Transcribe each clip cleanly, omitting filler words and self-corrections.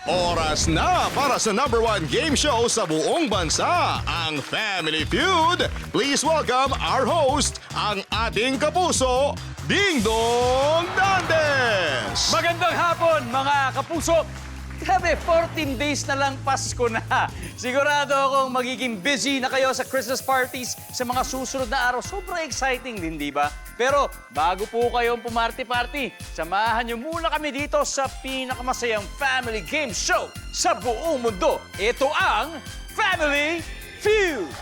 Oras na para sa #1 game show sa buong bansa, ang Family Feud. Please welcome our host, ang ating kapuso, Ding Dong Dantes! Magandang hapon, mga kapuso! Grabe, 14 days na lang Pasko na. Sigurado akong magiging busy na kayo sa Christmas parties sa mga susunod na araw. Sobrang exciting din, di ba? Pero bago po kayong pumarty-party, samahan niyo muna kami dito sa pinakamasayang family game show sa buong mundo. Ito ang Family Feud!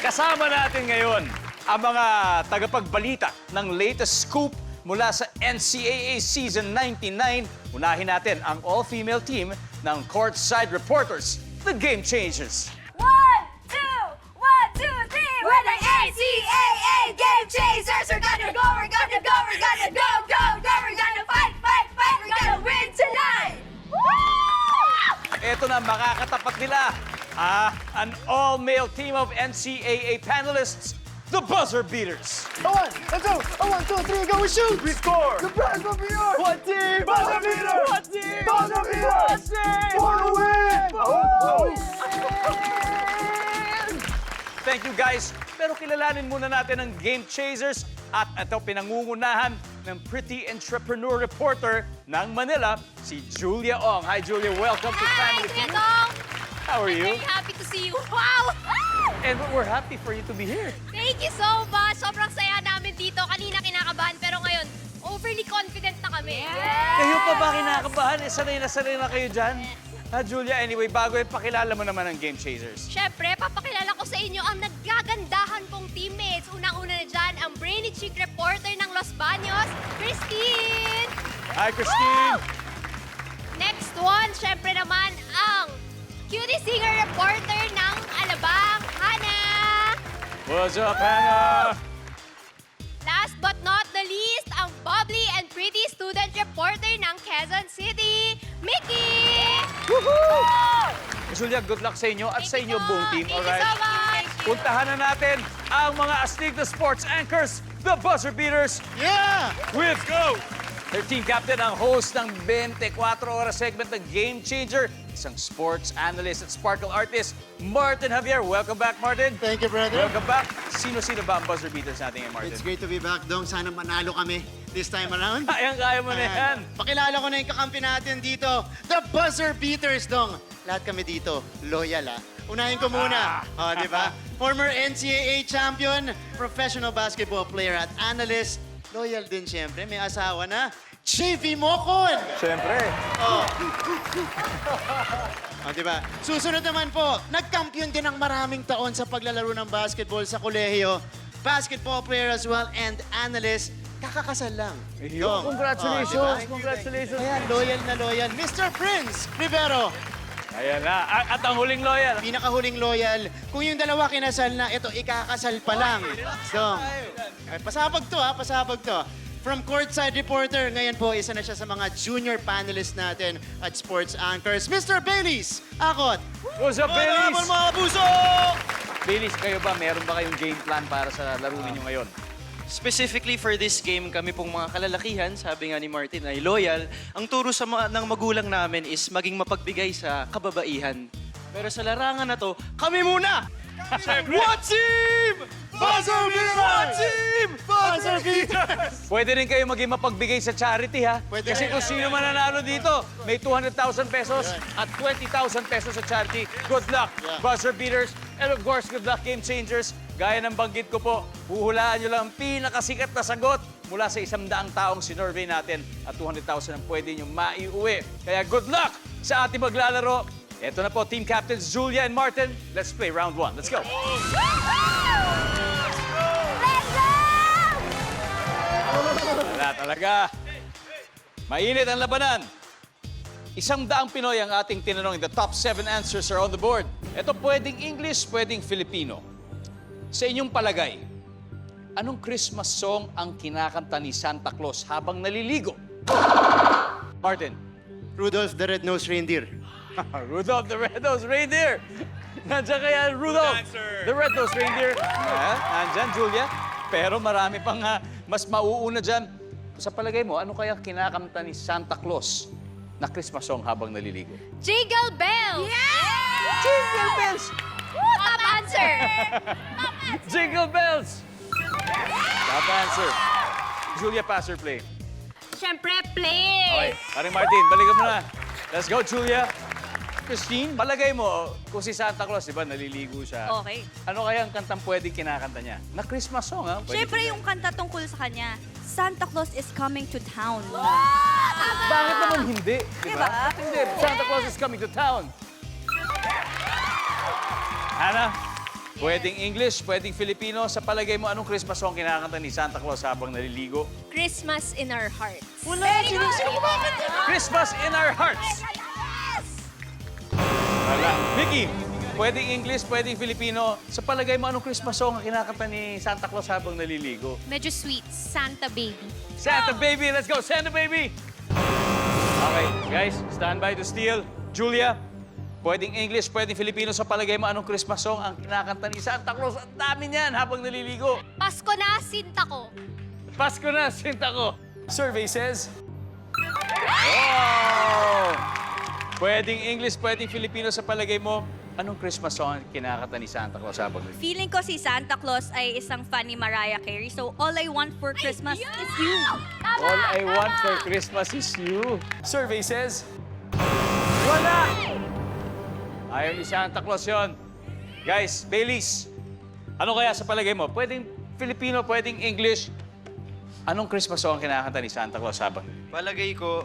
Kasama natin ngayon ang mga tagapagbalita ng latest scoop mula sa NCAA Season 99. Unahin natin ang all-female team ng Courtside Reporters, the Game Changers. 1, 2, 1, 2, 3. We're the NCAA Game Chasers. We're gonna go, we're gonna go, we're gonna go, go, go. We're gonna fight, fight, fight. We're gonna win tonight. Woo! Ito na, makakatapat nila. An all-male team of NCAA panelists, the Buzzer Beaters. One, let's go! 1, 2, 3, go, we shoot! We score! The prize will be yours! One team! Buzzer beater! One team! Buzzer beater! One team! For the win! Thank you, guys. Pero kilalanin muna natin ang Game Chasers at ito pinangungunahan ng pretty entrepreneur reporter ng Manila, si Julia Ong. Hi, Julia. Welcome to Hi, Family Feud. Dong. How are I'm you? very happy to see you. Wow! And we're happy for you to be here. Thank you so much. Sobrang saya namin dito. Kanina kinakabahan, pero ngayon, overly confident na kami. Kayo pa ba kinakabahan? Sanay na kayo dyan? Ha, Julia? Anyway, bago ipakilala mo naman ang Game Chasers. Siyempre, papakilala ko sa inyo ang naggagandahan kong teammates. Unang-una na dyan, ang brainy chick reporter ng Los Baños, Christine! Hi, Christine! Next one, siyempre naman, ang cutie singer reporter ng Alabang, Hannah! What's up, Hannah? Last but not the least, ang bubbly and pretty student reporter ng Quezon City, Mickey! Julia, good luck sa inyo at sa inyo buong team, Thank alright? you so much! Puntahan na natin ang mga astig na sports anchors, the Buzzer Beaters. Yeah! Let's go! Their team captain, ang host ng 24 oras segment ng Game Changer, isang sports analyst at sparkle artist, Martin Javier. Welcome back, Martin. Thank you, brother. Welcome back. Sino-sino ba ang Buzzer Beaters natin ngayon, Martin? It's great to be back, Dong. Sana manalo kami this time around. Kaya mo na yan. Pakilala ko na yung kakampi natin dito, the Buzzer Beaters, Dong. Lahat kami dito, loyal, Unahin ko muna. Di ba? Former NCAA champion, professional basketball player at analyst. Loyal din, siyempre. May asawa na. JV Mocon! Siyempre. Di ba? Susunod naman po, nagkampiyon din ng maraming taon sa paglalaro ng basketball sa kolehiyo. Basketball player as well and analyst. Kakakasal lang. Dong. Congratulations. Diba? Congratulations. Ayan, loyal na loyal. Mr. Prince Rivero. Ayan na. At ang huling loyal. Pinakahuling loyal. Kung yung dalawa kinasal na, ito, ikakasal pa lang. Dong. Pasabog to, pasabog to. From Courtside Reporter, ngayon po, isa na siya sa mga junior panelists natin at sports anchors. Mr. Baileys Akot. What's up, Baileys? Mga kapuso! Baileys, kayo ba? Meron ba kayong game plan para sa laro ninyo ngayon? Specifically for this game, kami pong mga kalalakihan, sabi nga ni Martin, ay loyal. Ang turo sa ng magulang namin is maging mapagbigay sa kababaihan. Pero sa larangan na to, kami muna! What team? Buzzer Beaters! What team? Buzzer Beaters! Pwede rin kayo maging mapagbigay sa charity, ha? Pwede Kasi rin. kung sino man nanalo dito, may 200,000 pesos at 20,000 pesos sa charity. Good luck, Yeah. Buzzer Beaters. And of course, good luck, Game Changers. Gaya ng banggit ko po, huhulaan nyo lang ang pinakasikat na sagot mula sa 100 taong sinurvey natin at 200,000 ang pwede nyo maiuwi. Kaya good luck sa ating maglalaro. Ito na po, Team Captains Julia and Martin. Let's play round 1. Let's go! Let's go! Wala talaga. Mainit ang labanan. 100 Pinoy ang ating tinanong. The top 7 answers are on the board. Ito pwedeng English, pwedeng Filipino. Sa inyong palagay, anong Christmas song ang kinakanta ni Santa Claus habang naliligo? Martin. Rudolph the Red-Nosed Reindeer. Rudolph the Red-Nosed Reindeer. Nandiyan kaya Rudolph the Red-Nosed Reindeer. Nandiyan, Julia. Pero marami pang mas mauuna dyan. Sa palagay mo, ano kaya kinakanta ni Santa Claus na Christmas song habang naliligo? Jingle bells! Yeah! Jingle bells! Woo, top answer! Jingle bells! Top answer. Julia, pass or play? Siyempre, Okay, play! paring Martin, balikan mo na. Let's go, Julia. Christine, palagay mo, kung si Santa Claus, di ba, naliligo siya. Okay. Ano kaya ang kantang pwedeng kinakanta niya? Na Christmas song, ha? Pwede Siyempre ba? yung kanta tungkol sa kanya, Santa Claus is coming to town. Bakit naman hindi? Di ba? Diba? Hindi. Santa Claus is coming to town. Hana, pwedeng English, pwedeng Filipino. Sa palagay mo, anong Christmas song kinakanta ni Santa Claus habang naliligo? Christmas in our hearts. Christmas in our hearts. Wala. Vicky, pwedeng English, pwedeng Filipino. Sa palagay mo, anong Christmas song ang kinakanta ni Santa Claus habang naliligo? Medyo sweet. Santa baby. Santa Baby, let's go! Santa Baby! Okay, guys, stand by to steal. Julia, pwedeng English, pwedeng Filipino. Sa palagay mo, anong Christmas song ang kinakanta ni Santa Claus? Ang dami niyan habang naliligo. Pasko na, sinta ko. Pasko na, sinta ko. Survey says... Oh! Pwedeng English, pwedeng Filipino. Sa palagay mo, anong Christmas song ang kinakanta ni Santa Claus habang naliligo? Feeling ko si Santa Claus ay isang fan ni Mariah Carey. So, all I want for Christmas is you. All I want for Christmas is you. Survey says... Wala! Ayaw ni Santa Claus yun. Guys, Baileys, ano kaya sa palagay mo? Pwedeng Filipino, pwedeng English. Anong Christmas song ang kinakanta ni Santa Claus habang Palagay ko,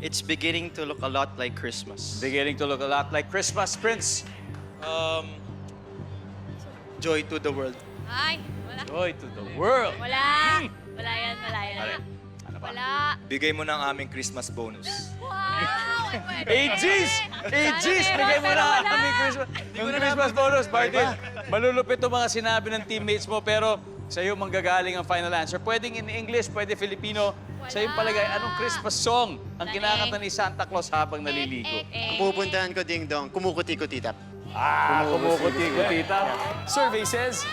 it's beginning to look a lot like Christmas. beginning to look a lot like Christmas, Prince? Joy to the world. Ay, wala. Joy to the world. Wala. Wala yan, wala yan. Pare, ano ba? Wala. Bigay mo ng aming Christmas bonus. Wow! 8Gs! 8Gs! Bigay mo na kami Christmas. Yung Christmas bonus, Martin. Malulupit itong mga sinabi ng teammates mo, pero sa iyo manggagaling ang final answer. Pwedeng in English, pwede Filipino. Sa iyong palagay, anong Christmas song ang kinakanta ni Santa Claus habang naliligo? Ang pupuntahan ko, Ding Dong, kumukuti-kuti tap. Kumukuti-kuti tap. Survey says...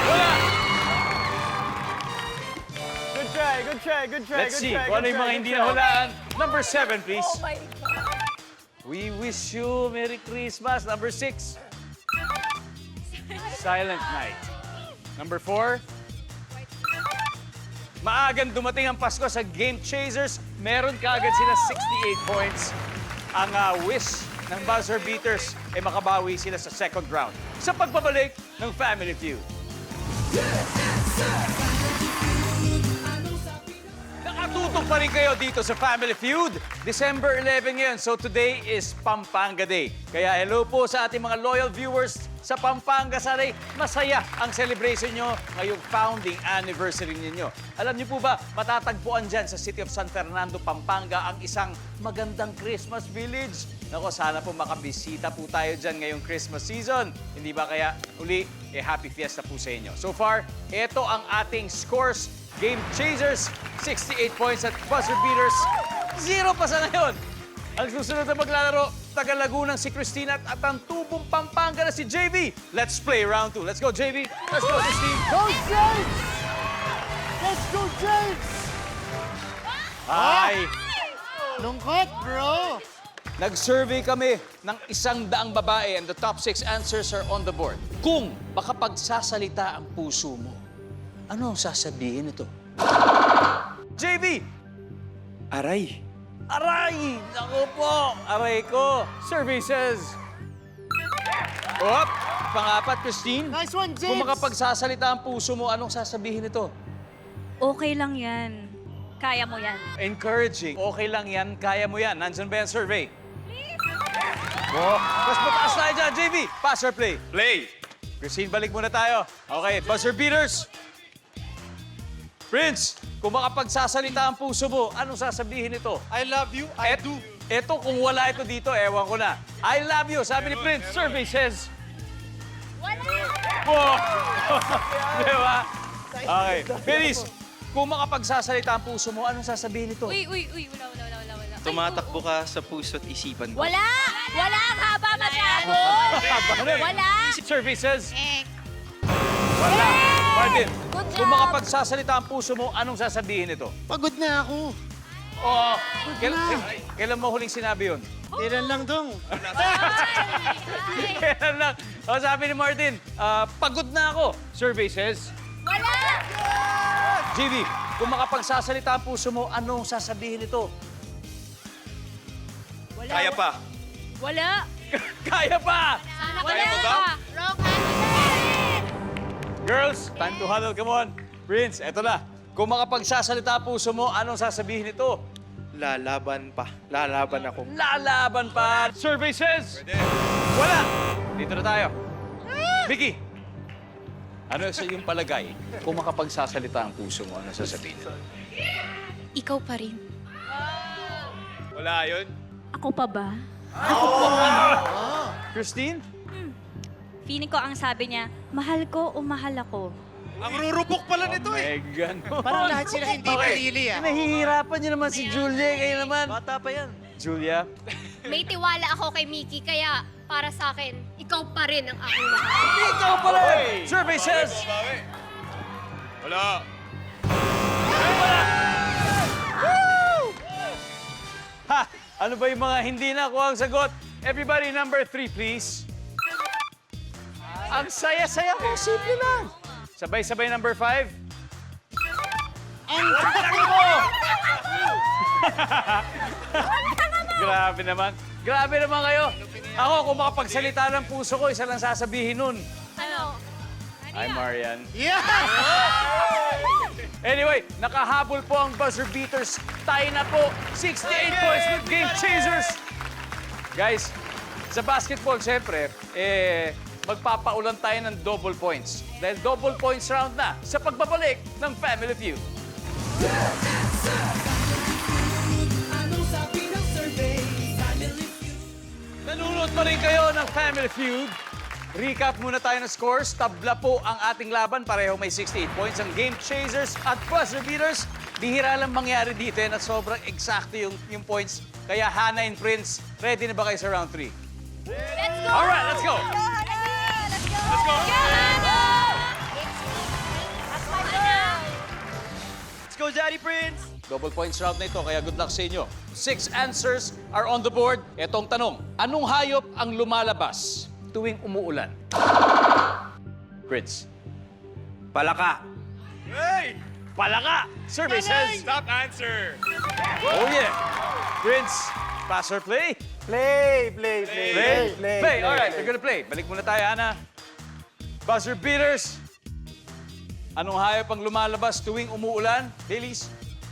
Wala! Good try. Let's see kung ano yung mga hindi nahulaan. Number 7, please. Oh my God. We wish you Merry Christmas. Number 6. Silent Night. Number 4. Maagang dumating ang Pasko sa Game Chasers. Meron kaagad sila 68 points. Ang wish ng Buzzer Beaters ay makabawi sila sa second round sa pagbabalik ng Family Feud. Nakatutok pa rin kayo dito sa Family Feud. December 11 ngayon, so today is Pampanga Day. Kaya hello po sa ating mga loyal viewers sa Pampanga. Sana'y masaya ang celebration nyo ngayong founding anniversary ninyo. Alam niyo po ba, matatagpuan dyan sa City of San Fernando, Pampanga, ang isang magandang Christmas village. Nako, sana po makabisita po tayo dyan ngayong Christmas season. Hindi ba kaya uli, happy fiesta po sa inyo. So far, ito ang ating scores. Game Chasers, 68 points at Buzzer Beaters, 0 pa sa ngayon. Ang susunod na maglalaro, taga Lagunang si Christine at ang tubong Pampanga na si JV. Let's play round 2. Let's go, JV. Let's go, Christine. Go, James! Let's go, James! Ay, Lungkot, bro! nag-survey kami ng 100 babae and the top 6 answers are on the board. Kung makapagsasalita ang puso mo, ano ang sasabihin ito? JV! Aray! Aray! Naku po! Aray ko! Survey says... Op! Pangapat, Christine. Nice one, James! Kung makapagsasalita ang puso mo, anong sasabihin ito? Okay lang yan. Kaya mo yan. Encouraging. Okay lang yan, kaya mo yan. Nandyan ba yung survey? Oh, mas mataas tayo dyan, JV. Pass or play? Play! Christine, balik muna tayo. Okay, Buzzer Beaters. Prince, kung makapagsasalita ang puso mo, anong sasabihin ito? I love you, I do. Ito, kung wala ito dito, ewan ko na. I love you, sabi ni Prince. Survey says... Wala. Oh! Di ba? Okay. Feliz, kung makapagsasalita ang puso mo, anong sasabihin ito? Uy. Wala. Tumatakbo ka sa puso't isipan ko. Wala! Wala! Ang haba masyado! Wala! Survey says... Eh. Wala. Martin, Good kung job. makapagsasalita ang puso mo, anong sasabihin ito? Pagod na ako. Oo. Kailan mo huling sinabi yun? Kailan lang, Dong? Kailan lang? O, sabi ni Martin, pagod na ako. Survey says, Wala! JV, kung makapagsasalita ang puso mo, anong sasabihin nito? Wala. Kaya pa. Wala. Kaya pa! Sana Kaya mo ba? Wrong answer! Girls, time to huddle. Come on. Prince, eto na. Kung makapagsasalita ang puso mo, anong sasabihin nito? Lalaban pa. Lalaban ako. Lalaban pa. Survey says, wala. Dito na tayo. Vicky, ano sa iyong palagay? Kung makapagsasalita ang puso mo, ano sasabihin nito? Ikaw pa rin. Wala yun. Ako pa ba? Christine? Feeling ko ang sabi niya, mahal ko o mahal ako. Ang rurupok pala nito eh. Ganon. Parang lahat sila hindi pinili, ah. Nahihirapan niyo naman si Julia. Kayo naman. Bata pa yan. Julia? May tiwala ako kay Mickey, kaya para sa akin, ikaw pa rin ang aking mahal. Ikaw pala! Survey says, Wala. ha! Ano ba yung mga hindi nakuha ang sagot? Everybody, number 3, please. Ang saya-saya ko. Simple lang. Sabay-sabay, number 5. Ang laki mo! Grabe naman. Grabe naman kayo. Ako, kung makapagsalita ng puso ko, isa lang sasabihin nun. Ano? Hi, Marian. Yeah! Anyway, nakahabol po ang buzzer beaters. Tayo na po. 68 points with Game Chasers. Guys, sa basketball, syempre, magpapaulan tayo ng double points. Dahil double points round na sa pagbabalik ng Family Feud. Nanonood pa rin kayo ng Family Feud. Recap muna tayo ng scores. Tabla po ang ating laban. Pareho may 68 points. Ang Game Chasers at Buzzer Beaters, bihira lang mangyari dito na sobrang eksakto yung points. Kaya Hannah and Prince, ready na ba kayo sa round 3? Let's go! Alright, let's go! Let's go! Let's go! That's my girl! Let's go, Daddy Prince! Double points round na ito, kaya good luck sa inyo. 6 answers are on the board. Etong tanong, anong hayop ang lumalabas tuwing umuulan? Prince. Palaka. Hey! Palaka! Survey says... Top answer. Oh yeah! Prince, pass or play? Play. Play! Alright, we're gonna play. Balik muna tayo, Ana. Buzzer beaters. Anong hayop ang lumalabas tuwing umuulan? Ladies?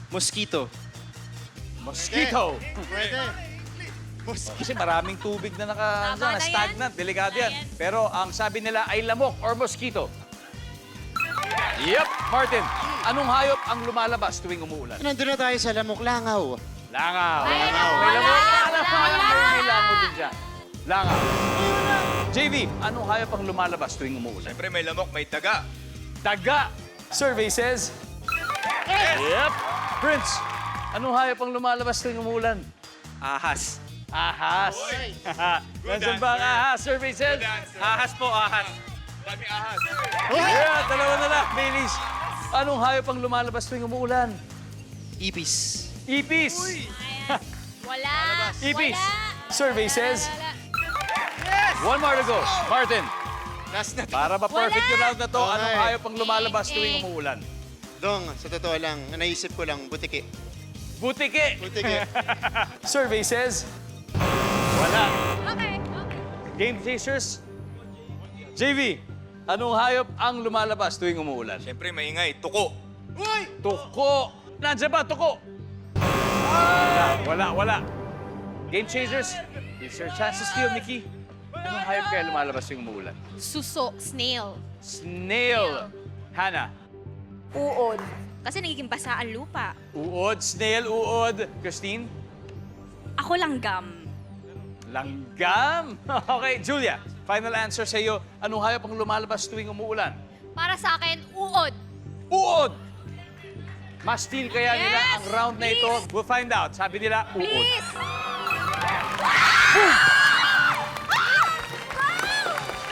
Mosquito. Mosquito. Pwede. Kasi maraming tubig na Tama na yan. stagnant. Delikado Tama yan. yan. Pero ang sabi nila ay lamok or mosquito. Yep, Martin. Anong hayop ang lumalabas tuwing umuulan? Nandun na tayo sa Lamok Langaw. Langaw. Ay, May lamok. wala. May lamok din dyan. Langaw. JV, anong hayop ang lumalabas tuwing umuulan? Siyempre may lamok, may taga. Daga. Survey says... Yep. Prince, anong hayop ang lumalabas tuwing umuulan? Ahas. Ahas. Nasaan ba ang ahas? Survey says... Ahas po, ahas. Daming ahas. Yeah, dalawa na lang. Baileys, anong hayop ang lumalabas tuwing umuulan? Ipis. Ipis. Wala! Ipis. Wala. Survey says... Wala. One more to go. Martin, Last na. para ma-perfect yung round na to, Okay. anong hayop ang lumalabas tuwing umuulan? Dong, sa totoo lang, naisip ko lang, butiki. Butike. Butiki. Survey says... Wala. Okay. Game Chasers. JV, anong hayop ang lumalabas tuwing umuulan? Siyempre maingay, tuko. Tuko. Nandiyan ba, tuko? Wala. Game Chasers, it's your chance to steal, Nikki. Anong hayop kaya lumalabas tuwing umuulan? Suso. Snail. Snail. Hannah. Uod. Kasi nagiging basa ang lupa. Uod, snail, uod. Christine? Ako langgam. Langgam. Okay, Julia. Final answer sa iyo. Anong hayop ang lumalabas tuwing umuulan? Para sa akin, uod. Uod! Ma-steal kaya nila Yes, ang round na ito? please. We'll find out. Sabi nila, uod. Please!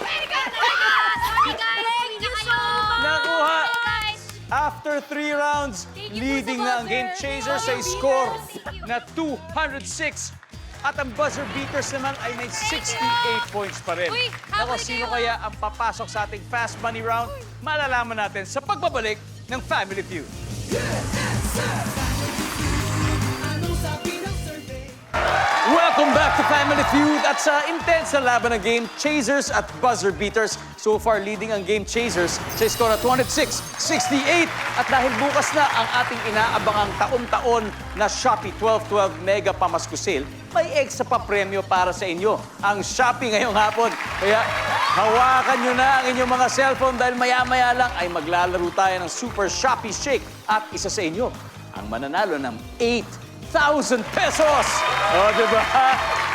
Sorry guys! Sorry na kayo! Nakuha. Sorry guys! After 3 rounds, Leading na ang Game Chasers sa score na 206. At ang Buzzer Beaters naman ay may 68 points pa rin. Uy, Ako, habol sino kayo. kaya ang papasok sa ating Fast Money Round? Malalaman natin sa pagbabalik ng Family Feud. Welcome back to Family Feud at sa intense na laban ng Game Chasers at Buzzer Beaters. So far, leading ang Game Chasers sa score na 26-68. At dahil bukas na ang ating inaabangang taon-taon na Shopee 1212 Mega Pamasko Sale, may extra pa premyo para sa inyo. Ang Shopee ngayong hapon. Kaya hawakan nyo na ang inyong mga cellphone dahil maya-maya lang ay maglalaro tayo ng Super Shopee Shake. At isa sa inyo, ang mananalo ng 8,000 pesos! O, diba?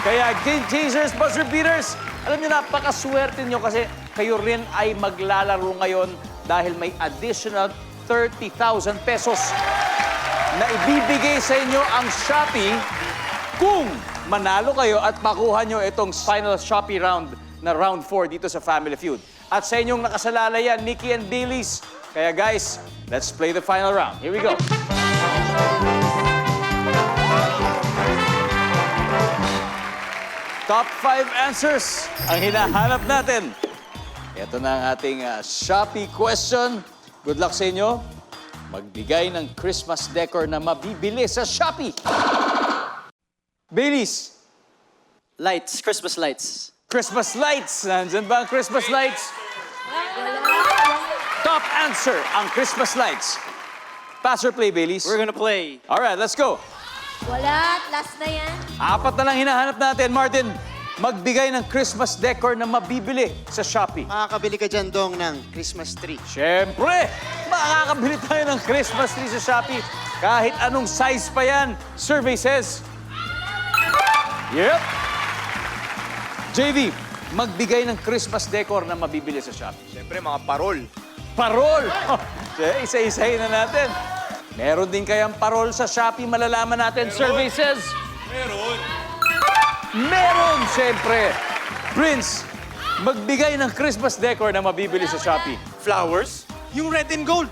Kaya Game Chasers, Buzzer Beaters, alam niyo, napakaswerte niyo kasi kayo rin ay maglalaro ngayon dahil may additional 30,000 pesos na ibibigay sa inyo ang Shopee kung manalo kayo at makuha nyo itong final Shopee round na round 4 dito sa Family Feud. At sa inyong nakasalalayan, Nikki and Baileys. Kaya guys, let's play the final round. Here we go. Top 5 answers ang hinahanap natin. Ito na ang ating Shopee question. Good luck sa inyo. Magbigay ng Christmas decor na mabibili sa Shopee. Baileys, Lights, Christmas lights. Christmas lights. Nandyan ba ang Christmas lights? Top answer ang Christmas lights. Pass or play, Baileys? We're gonna play. All right, let's go. Wala, last na yan. 4 na lang hinahanap natin. Martin, magbigay ng Christmas decor na mabibili sa Shopee. Makakabili ka dyan, Dong, ng Christmas tree. Siyempre, makakabili tayo ng Christmas tree sa Shopee. Kahit anong size pa yan. Survey says. Yep. JV, magbigay ng Christmas decor na mabibili sa Shopee. Siyempre, mga parol. Parol! Oh, isa-isahin na natin. Meron din kayang parol sa Shopee, malalaman natin. Survey says. Meron, siyempre. Prince, magbigay ng Christmas decor na mabibili sa Shopee. Flowers? Yung red and gold.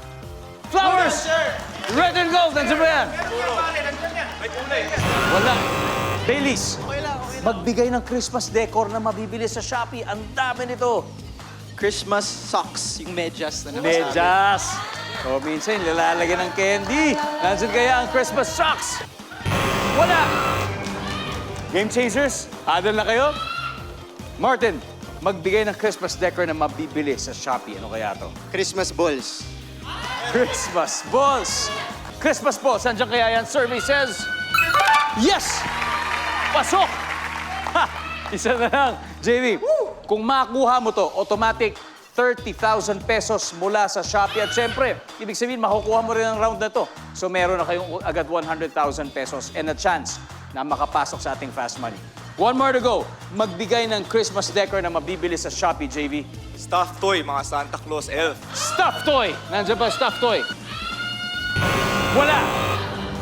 Flowers! Red and gold, nandiyan ba yan? Wala. Baileys, magbigay ng Christmas decor na mabibili sa Shopee. Ang dami nito. Christmas socks, yung medyas na nasabi. Medyas. O minsan, nilalagyan ng candy. Nandiyan kaya ang Christmas socks? Wala. Game Chasers, hadal na kayo? Martin, magbigay ng Christmas decor na mabibili sa Shopee. Ano kaya to? Christmas balls. Christmas balls. Christmas balls, nandiyan kaya yan? Survey says, yes! Pasok! Ha! Isa na lang. JV, kung makuha mo to, automatic 30,000 pesos mula sa Shopee. At syempre, ibig sabihin, makukuha mo rin ang round na to. So meron na kayong agad 100,000 pesos and a chance na makapasok sa ating Fast Money. One more to go. Magbigay ng Christmas decor na mabibili sa Shopee, JV. Stuffed toy, mga Santa Claus elf. Stuffed toy! Nandiyan ba stuffed toy? Wala!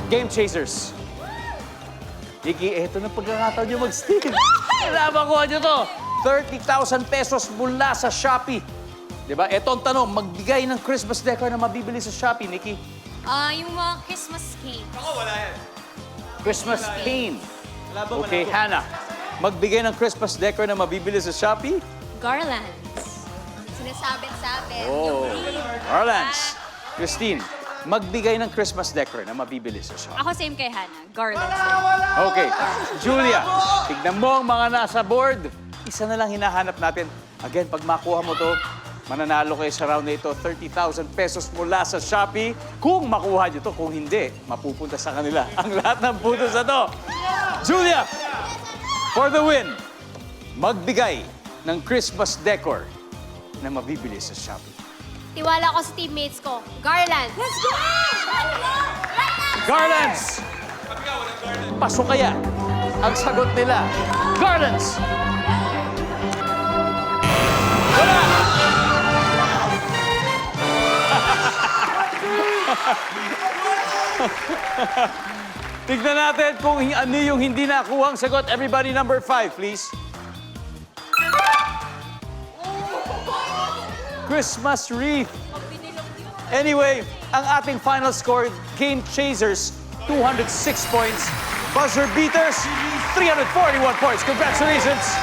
Game Chasers. Nikki, eto na pagkakataon nyo mag-steal. Kailangan ko nyo to. 30,000 pesos mula sa Shopee. Diba? Eto ang tanong, magbigay ng Christmas decor na mabibili sa Shopee, Nikki. Yung mga Christmas cake. Christmas cane. Okay, Hannah. Magbigay ng Christmas decor na mabibili sa Shopee. Garlands. Sinasabit-sabit. Oh, Garlands. Christine, magbigay ng Christmas decor na mabibili sa Shopee. Ako same kay Hannah. Garlands. Okay. Julia, tignan mo ang mga nasa board. Isa na lang hinahanap natin. Again, pag makuha mo to, mananalo kayo sa round na ito, 30,000 pesos mula sa Shopee. Kung makuha nyo to, kung hindi, mapupunta sa kanila ang lahat ng puntos na to. Julia, for the win, magbigay ng Christmas decor na mabibili sa Shopee. Tiwala ko sa teammates ko. Garland. Let's go! Garlands! Pasok kaya ang sagot nila. Garlands! Wala! Tignan natin kung ano yung hindi nakuha ang sagot. Everybody, number 5, please. Christmas wreath. Anyway, ang ating final score, Game Chasers, 206 points. Buzzer Beaters, 341 points. Congratulations!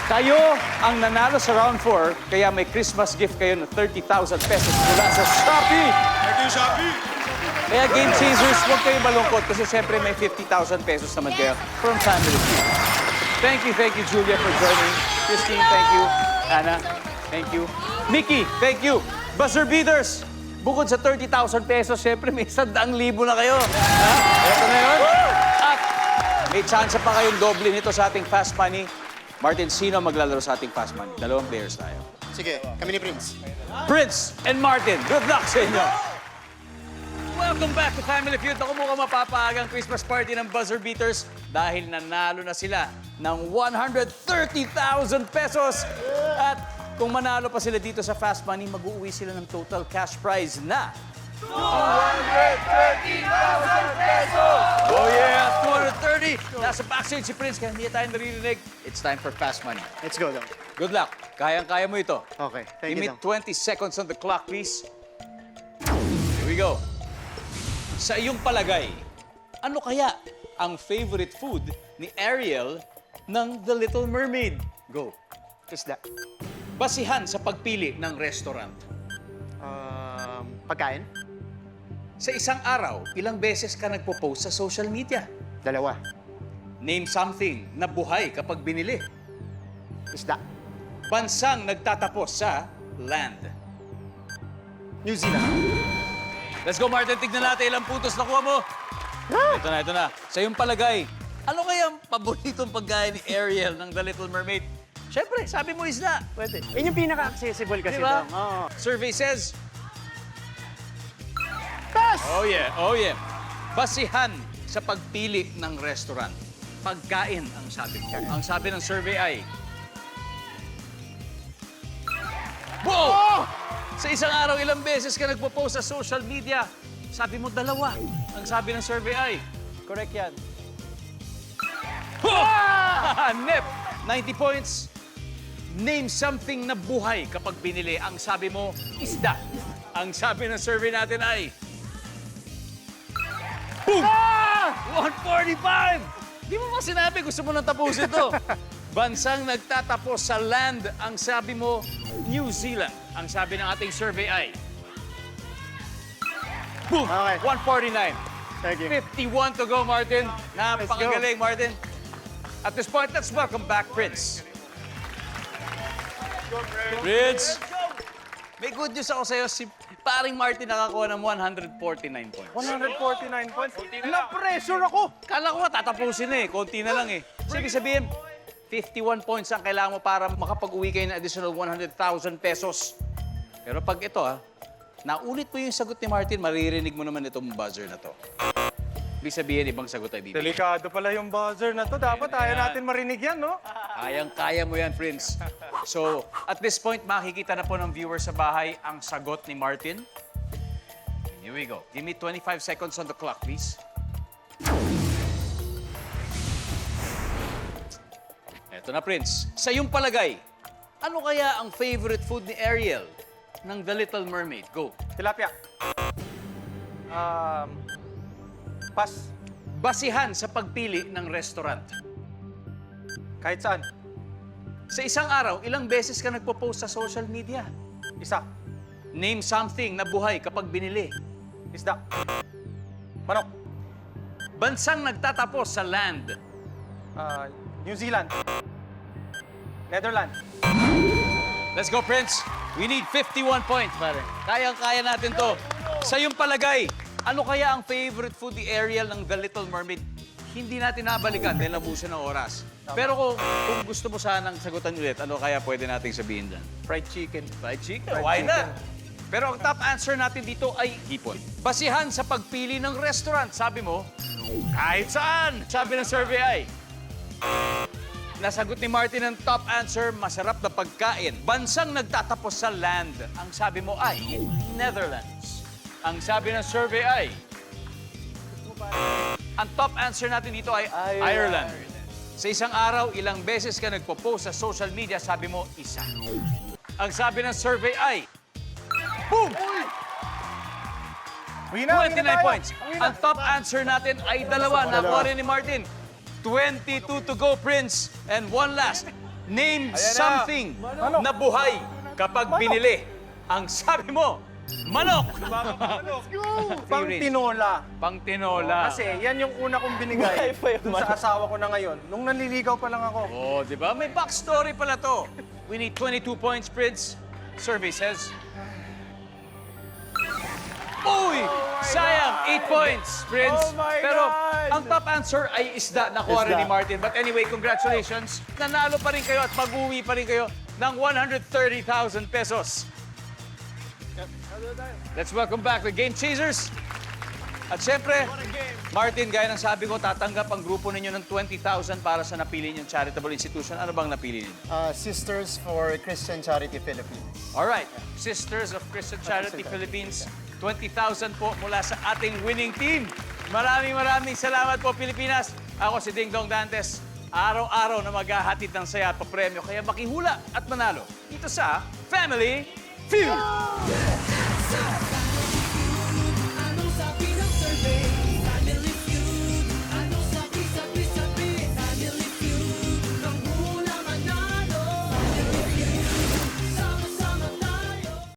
Kayo ang nanalo sa round 4, kaya may Christmas gift kayo na 30,000 pesos mula sa Shopee. Thank you, Shopee! Kaya Game Chasers, huwag kayong malungkot kasi siyempre may 50,000 pesos naman kayo from Family Feud. Thank you, Julia, for joining. Christine, thank you. Anna, thank you. Mickey, thank you. Buzzer Beaters, bukod sa 30,000 pesos, siyempre may 100,000 na kayo. Ha? Ito na yun. At may chance pa kayong doble nito sa ating Fast Money. Martin, sino maglalaro sa ating Fast Money? Dalawang players tayo. Sige, kami ni Prince. Prince and Martin, good luck sa inyo! Welcome back to Family Feud. Ako mukhang mapapaagang Christmas party ng Buzzer Beaters dahil nanalo na sila ng 130,000 pesos. At kung manalo pa sila dito sa Fast Money, mag-uuwi sila ng total cash prize na 230,000 pesos! Oh yeah, 230! Nasa backstage si Prince, kaya hindi tayo naririnig. It's time for Fast Money. Let's go, Dong. Good luck. Kayang-kaya mo ito. Okay, thank Give me you, Dong. 20 seconds on the clock, please. Here we go. Sa iyong palagay, ano kaya ang favorite food ni Ariel ng The Little Mermaid? Go. Isda. Basihan sa pagpili ng restaurant. Pagkain? Sa isang araw, ilang beses ka nagpo-post sa social media? 2. Name something na buhay kapag binili. Isda. Bansang nagtatapos sa land. New Zealand. Let's go, Martin. Tignan natin ilang puntos nakuha mo. Ito na. Sa iyong palagay, ano kaya ang paboritong pagkain ni Ariel ng The Little Mermaid? Siyempre, sabi mo isda. Pwede. Yun yung pinaka-accessible kasi, Diba? Dong. Oo. Survey says... Pass! Oh yeah. Basihan sa pagpili ng restaurant. Pagkain ang sabi mo. Ang sabi ng survey ay... Wow! Sa isang araw, ilang beses ka nagpo-post sa social media? Sabi mo 2. Ang sabi ng survey ay... Correct yan. Nep! 90 points. Name something na buhay kapag binili. Ang sabi mo, isda. Ang sabi ng survey natin ay... Boom! 145! Di mo ba sinabi gusto mo nang tapusin ito? Bansang nagtatapos sa land. Ang sabi mo, New Zealand. Ang sabi ng ating survey ay... Boom! Okay. 149. Thank you. 51 to go, Martin. Napakagaling, Martin. At this point, let's welcome back Prince. Prince, may good news ako sa'yo. Si paring Martin nakakuha ng 149 points. 149 points. Na-pressure ako. Kala ko nga tatapusin na eh. Konti na lang eh. So, ibig sabihin, 51 points ang kailangan mo para makapag-uwi kayo ng additional 100,000 pesos. Pero pag ito naulit mo yung sagot ni Martin, maririnig mo naman itong buzzer na to. Ibig sabihin, ibang sagot ay bibigyan. Delikado pala yung buzzer na to. Dapat ayaw natin marinig yan, no? Kayang-kaya mo yan, Prince. So, at this point, makikita na po ng viewers sa bahay ang sagot ni Martin. Here we go. Give me 25 seconds on the clock, please. Eto na, Prince. Sa iyong palagay, ano kaya ang favorite food ni Ariel ng The Little Mermaid? Go. Tilapia. Pass. Basihan sa pagpili ng restaurant. Kahit saan. Sa isang araw, ilang beses ka nagpo-post sa social media? Isa. Name something na buhay kapag binili. Isda. Manok. Bansang nagtatapos sa land. New Zealand. Netherlands. Let's go, Prince. We need 51 points, pare. Kayang-kaya natin to. Sa iyong palagay, ano kaya ang favorite food ni Ariel ng The Little Mermaid? Hindi natin nabalikan dahil nabuso ng oras. Pero kung gusto mo sanang sagutan ulit, ano kaya pwede nating sabihin dyan? Fried chicken. Fried chicken? Fried Why chicken. not? Pero ang top answer natin dito ay hipon. Basihan sa pagpili ng restaurant. Sabi mo, kahit saan. Sabi ng survey ay, nasagot ni Martin ang top answer, masarap na pagkain. Bansang nagtatapos sa land. Ang sabi mo ay Netherlands. Ang sabi ng survey ay, ang top answer natin dito ay Ireland. Sa isang araw, ilang beses ka nagpo-post sa social media, sabi mo, isa. Ang sabi ng survey ay, Boom! Wina, 29 points. Ang top answer natin ay dalawa. Nakuha rin ni Martin. 22 to go, Prince. And one last. Name something na buhay kapag binili. Ang sabi mo, manok! Pang tinola. Pang tinola. Kasi yan yung una kong binigay dun sa asawa ko na ngayon. Nung nanliligaw pa lang ako. Oh, di ba? May backstory pala to. We need 22 points, Prince. Survey says... Uy! Sayang! 8 points, Prince. Oh my Pero God! ang top answer ay isda. Nakuha rin ni Martin. But anyway, congratulations. Nanalo pa rin kayo at mag-uwi pa rin kayo ng 130,000 pesos. Let's welcome back the Game Chasers. At syempre, Martin, gaya ng sabi ko, tatanggap ang grupo ninyo ng 20,000 para sa napili niyong charitable institution. Ano bang napili ninyo? Sisters for Christian Charity Philippines. Alright, Sisters of Christian Charity Philippines, 20,000 po mula sa ating winning team. Maraming salamat po, Pilipinas. Ako si Ding Dong Dantes. Araw-araw na maghahatid ng saya at papremyo. Kaya makihula at manalo dito sa Family Feud.